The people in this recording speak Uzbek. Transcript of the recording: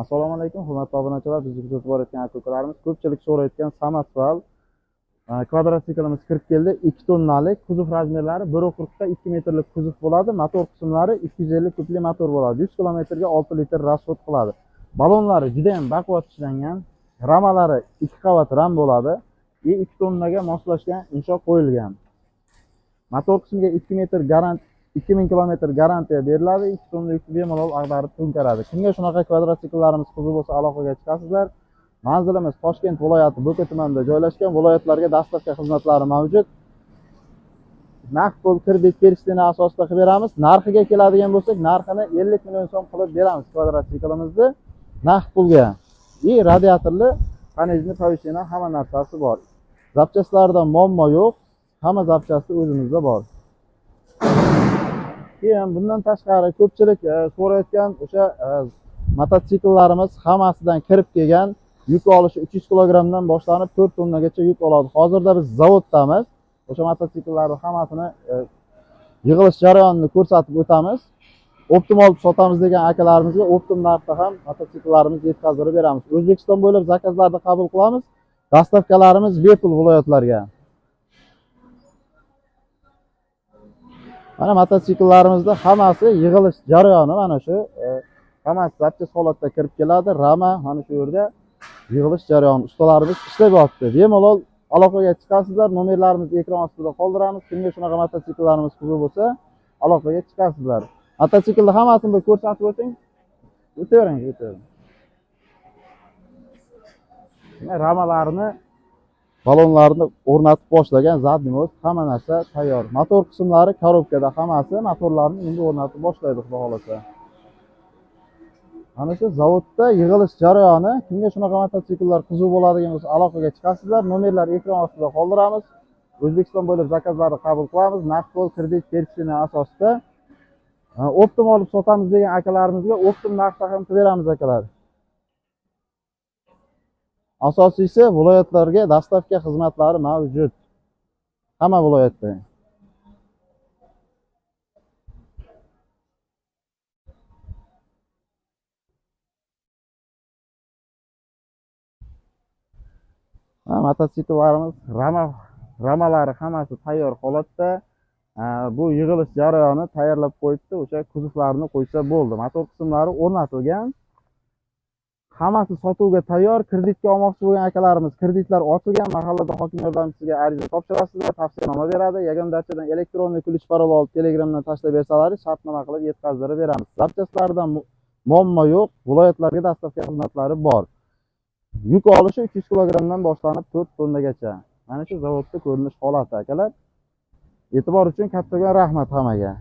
Assalomu alaykum, hurmatli obunachilar. Bizni kuzatib borayotgan aka-ukalarimiz ko'pchilik so'rayotgan Samospal kvadrotsiklimiz kirib keldi. 2 tonnalik kuzov razmerlari 1.40 ta 2 metrlik kuzov bo'ladi. Motor qismlari 250 kubli motor bo'ladi. 100 kilometrga 6 litr rasxod qiladi. Balonlari juda ham baquvvat ishlangan. Ramalari 2 qavat ram bo'ladi. 2 tonnaga moslashgan insho qo'yilgan. Motor qismiga 2 metr garant 2000 kilometr garantiya beriladi. 2 tonna yukni bemalol ag'darib to'nkaradi. Kimga shunaqa kvadrotsikllarimiz qiziq bo'lsa aloqaga chiqasizlar. Manzilimiz Toshkent viloyati Bo'ka tumanida joylashgan. Viloyatlarga dastavka xizmatlari mavjud. Naqd pul kredit persisteni asosida qilib beramiz. Narxiga keladigan bo'lsak, narxini 50 million so'm qilib beramiz kvadrotsiklimizni naqd pulga. Radiatorli, panelni, poyishina hamma narsasi bor. Zapchastlarida muammo yo'q. Hamma zapchasti o'zimizda bor. Keyin bundan tashqari ko'pchilik so'rayotgan o'sha mototsikllarimiz hammasidan kirib kelgan, yuk olishi 300 kilogramdan boshlanib 4 tonnagacha yuk oladi. Hozirda biz zavoddamiz. O'sha mototsikllarning hammasini yig'ilish jarayonini ko'rsatib o'tamiz. Optim olib sotamiz degan akalarimizga optim narxda ham mototsikllarimizni yetkazib beramiz. O'zbekiston bo'ylab zakazlarni qabul qilamiz. Dastavkalarimiz bepul viloyatlarga. Mana mototsiklarimizda hammasi yig'ilish jarayoni mana shu hammasi zapchast holatda kirib keladi. Rama mana shu yerda yig'ilish jarayoni ustalarimiz ishlayapti. Bemalol aloqaga chiqasizlar. Nomerlarimizni ekran ostida qoldiramiz. Kimga shunaqa mototsikllarimiz qiziq bo'lsa, aloqaga chiqasizlar. Mototsiklni hammasini bir ko'rsatib o'ting. O'tavering. Ramalarni, balonlarni o'rnatib boshlagan, zadnimoz hamma narsa tayyor. Motor qismlari korobkada hammasi, motorlarni endi o'rnatib boshlaydi xudo xolasa. Mana shu zavodda yig'ilish jarayoni. Kimga shunaqa mototsikllar qiziq bo'ladigan bo'lsa, aloqaga chiqasizlar. Nomerlar ekran ostida qoldiramiz. O'zbekiston bo'ylab zakazlarni qabul qilamiz. Naqd pul kredit persisteni asosida. Optim olib sotamiz degan akalarimizga optim narxda ham qilib beramiz akalar. Asosiysi viloyatlarga dastavka xizmatlari mavjud. Hamma viloyatda. Mototsiklarimiz ramalari hammasi tayyor holatda. Bu yig'ilish jarayoni tayyorlab qo'yibdi. O'sha kuzovlarni qo'ysa bo'ldi. Motor qismlari o'rnatilgan. Hammasi sotuvga tayyor. Kreditga olmoqchi bo'lgan akalarimiz kreditlar ochilgan. Mahallada hokim yordamchisiga ariza topshirasizlar, tavsiyanoma beradi. Yagona dachadan elektron ключ parol olib Telegramdan tashlab bersalaringiz, shartnoma qilib yetkazdirib beramiz. Zapchastlardan muammo yo'q. Viloyatlarga dastavka xizmatlari bor. Yuk olishi 300 kilogramdan boshlanib 4 tonnagacha. Mana shu zavodda ko'rinish holati akalar. E'tibor uchun kattakon rahmat hammaga.